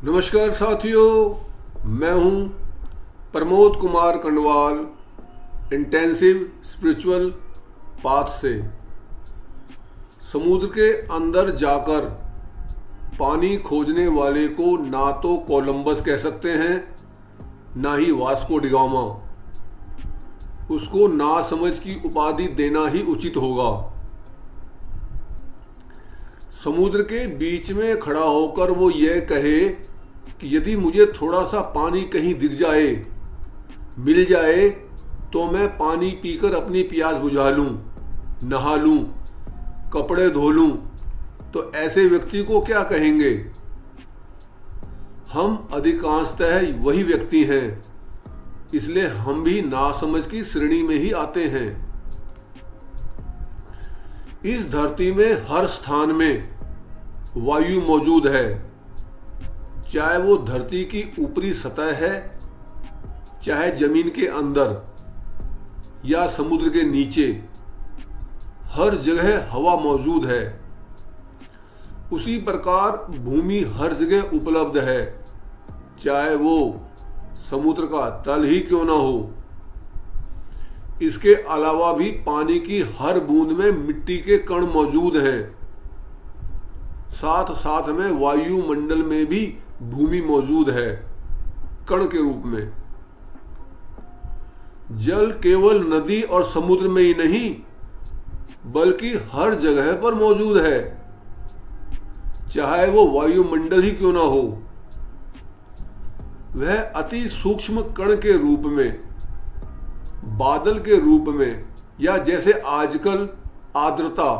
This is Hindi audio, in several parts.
नमस्कार साथियों, मैं हूं Pramod Kumar Kandwal intensive spiritual path से। समुद्र के अंदर जाकर पानी खोजने वाले को ना तो कोलंबस कह सकते हैं, ना ही वास्को डिगामा। उसको ना समझ की उपाधि देना ही उचित होगा। समुद्र के बीच में खड़ा होकर वो यह कहे कि यदि मुझे थोड़ा सा पानी कहीं दिख जाए, मिल जाए, तो मैं पानी पीकर अपनी प्यास बुझा लूं, नहा लूं, कपड़े धो लूं, तो ऐसे व्यक्ति को क्या कहेंगे? हम अधिकांशतः वही व्यक्ति हैं, इसलिए हम भी नासमझ की श्रेणी में ही आते हैं। इस धरती में हर स्थान में वायु मौजूद है, चाहे वो धरती की ऊपरी सतह है, चाहे जमीन के अंदर या समुद्र के नीचे। हर जगह हवा मौजूद है। उसी प्रकार भूमि हर जगह उपलब्ध है, चाहे वो समुद्र का तल ही क्यों ना हो। इसके अलावा भी पानी की हर बूंद में मिट्टी के कण मौजूद हैं। साथ साथ में वायुमंडल में भी भूमि मौजूद है, कण के रूप में। जल केवल नदी और समुद्र में ही नहीं, बल्कि हर जगह पर मौजूद है, चाहे वो वायुमंडल ही क्यों ना हो। वह अति सूक्ष्म कण के रूप में, बादल के रूप में, या जैसे आजकल आर्द्रता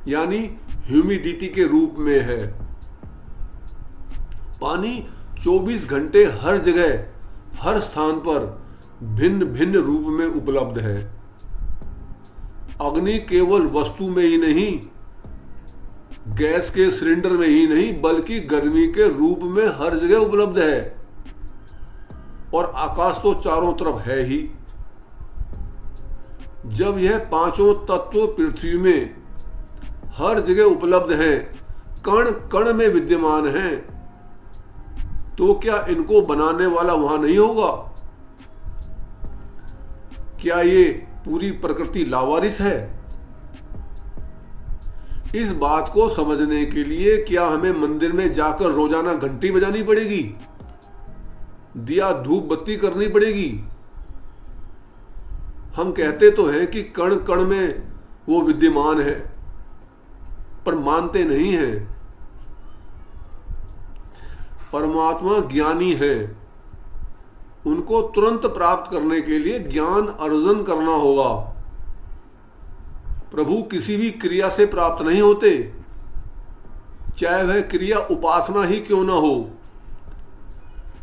यानी ह्यूमिडिटी के रूप में है। पानी 24 घंटे हर जगह, हर स्थान पर भिन्न भिन्न रूप में उपलब्ध है। अग्नि केवल वस्तु में ही नहीं, गैस के सिलेंडर में ही नहीं, बल्कि गर्मी के रूप में हर जगह उपलब्ध है। और आकाश तो चारों तरफ है ही। जब यह पांचों तत्व पृथ्वी में हर जगह उपलब्ध हैं, कण कण में विद्यमान हैं, तो क्या इनको बनाने वाला वहां नहीं होगा? क्या ये पूरी प्रकृति लावारिस है? इस बात को समझने के लिए क्या हमें मंदिर में जाकर रोजाना घंटी बजानी पड़ेगी, दिया धूप बत्ती करनी पड़ेगी? हम कहते तो हैं कि कण कण में वो विद्यमान है, पर मानते नहीं हैं। परमात्मा ज्ञानी है, उनको तुरंत प्राप्त करने के लिए ज्ञान अर्जन करना होगा। प्रभु किसी भी क्रिया से प्राप्त नहीं होते, चाहे वह क्रिया उपासना ही क्यों ना हो।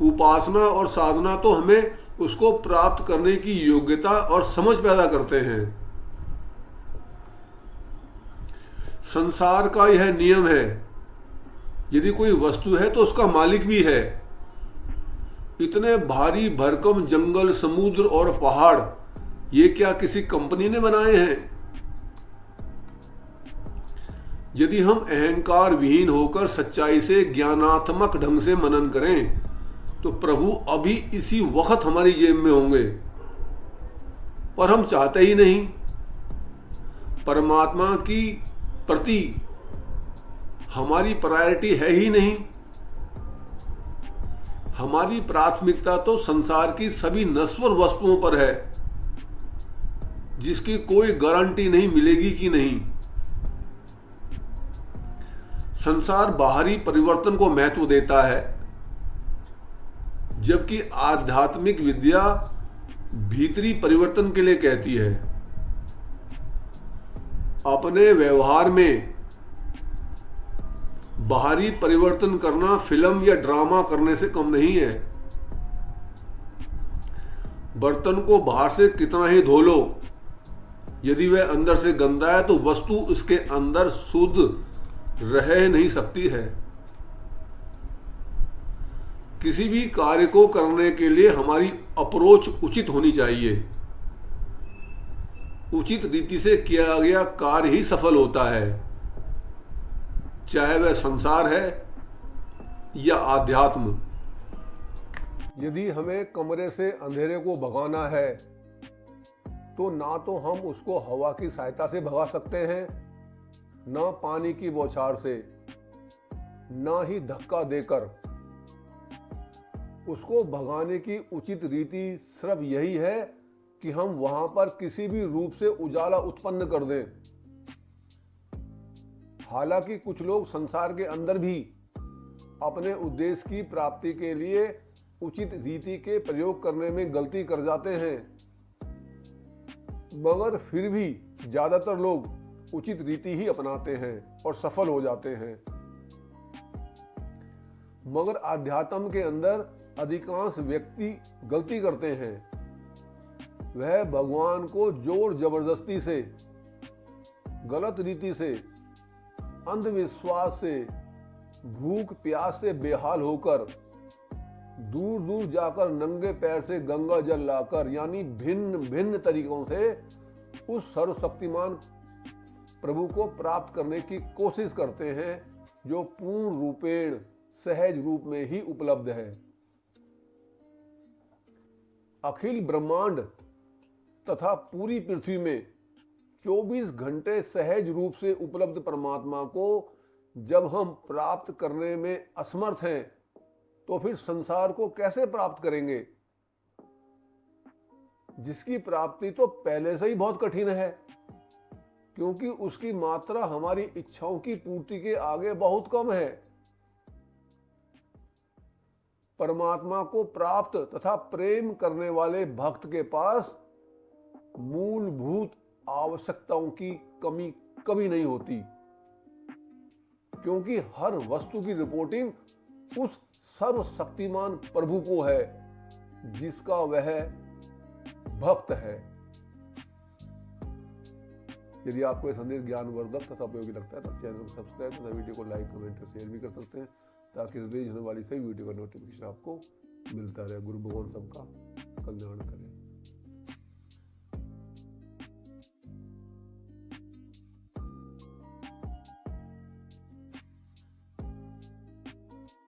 उपासना और साधना तो हमें उसको प्राप्त करने की योग्यता और समझ पैदा करते हैं। संसार का यह नियम है, यदि कोई वस्तु है तो उसका मालिक भी है। इतने भारी भरकम जंगल, समुद्र और पहाड़, ये क्या किसी कंपनी ने बनाए हैं? यदि हम अहंकार विहीन होकर सच्चाई से ज्ञानात्मक ढंग से मनन करें, तो प्रभु अभी इसी वक्त हमारी जेब में होंगे, पर हम चाहते ही नहीं। परमात्मा की प्रति हमारी प्रायोरिटी है ही नहीं। हमारी प्राथमिकता तो संसार की सभी नश्वर वस्तुओं पर है, जिसकी कोई गारंटी नहीं मिलेगी कि नहीं। संसार बाहरी परिवर्तन को महत्व देता है, जबकि आध्यात्मिक विद्या भीतरी परिवर्तन के लिए कहती है। अपने व्यवहार में बाहरी परिवर्तन करना फिल्म या ड्रामा करने से कम नहीं है। बर्तन को बाहर से कितना ही धो लो, यदि वह अंदर से गंदा है तो वस्तु उसके अंदर शुद्ध रह नहीं सकती है। किसी भी कार्य को करने के लिए हमारी अप्रोच उचित होनी चाहिए। उचित रीति से किया गया कार्य ही सफल होता है, चाहे वह संसार है या आध्यात्म। यदि हमें कमरे से अंधेरे को भगाना है तो ना तो हम उसको हवा की सहायता से भगा सकते हैं, ना पानी की बौछार से, ना ही धक्का देकर। उसको भगाने की उचित रीति सिर्फ यही है कि हम वहां पर किसी भी रूप से उजाला उत्पन्न कर दें। हालांकि कुछ लोग संसार के अंदर भी अपने उद्देश्य की प्राप्ति के लिए उचित रीति के प्रयोग करने में गलती कर जाते हैं, मगर फिर भी ज्यादातर लोग उचित रीति ही अपनाते हैं और सफल हो जाते हैं। मगर आध्यात्म के अंदर अधिकांश व्यक्ति गलती करते हैं। वह भगवान को जोर जबरदस्ती से, गलत रीति से, अंधविश्वास से, भूख प्यास से बेहाल होकर, दूर दूर जाकर नंगे पैर से गंगा जल लाकर, यानी भिन्न भिन्न तरीकों से उस सर्वशक्तिमान प्रभु को प्राप्त करने की कोशिश करते हैं जो पूर्ण रूपेण सहज रूप में ही उपलब्ध है। अखिल ब्रह्मांड तथा पूरी पृथ्वी में 24 घंटे सहज रूप से उपलब्ध परमात्मा को जब हम प्राप्त करने में असमर्थ हैं तो फिर संसार को कैसे प्राप्त करेंगे, जिसकी प्राप्ति तो पहले से ही बहुत कठिन है, क्योंकि उसकी मात्रा हमारी इच्छाओं की पूर्ति के आगे बहुत कम है। परमात्मा को प्राप्त तथा प्रेम करने वाले भक्त के पास मूलभूत आवश्यकताओं की कमी कभी नहीं होती, क्योंकि हर वस्तु की रिपोर्टिंग उस सर्वशक्तिमान प्रभु को है जिसका वह भक्त है। यदि आपको यह संदेश ज्ञानवर्धक तथा उपयोगी लगता है तो चैनल को सब्सक्राइब तथा वीडियो को लाइक, कमेंट और शेयर भी कर सकते हैं, ताकि रिलीज होने वाली सभी वीडियो का नोटिफिकेशन आपको मिलता रहे। गुरु भगवान सबका कल्याण करें।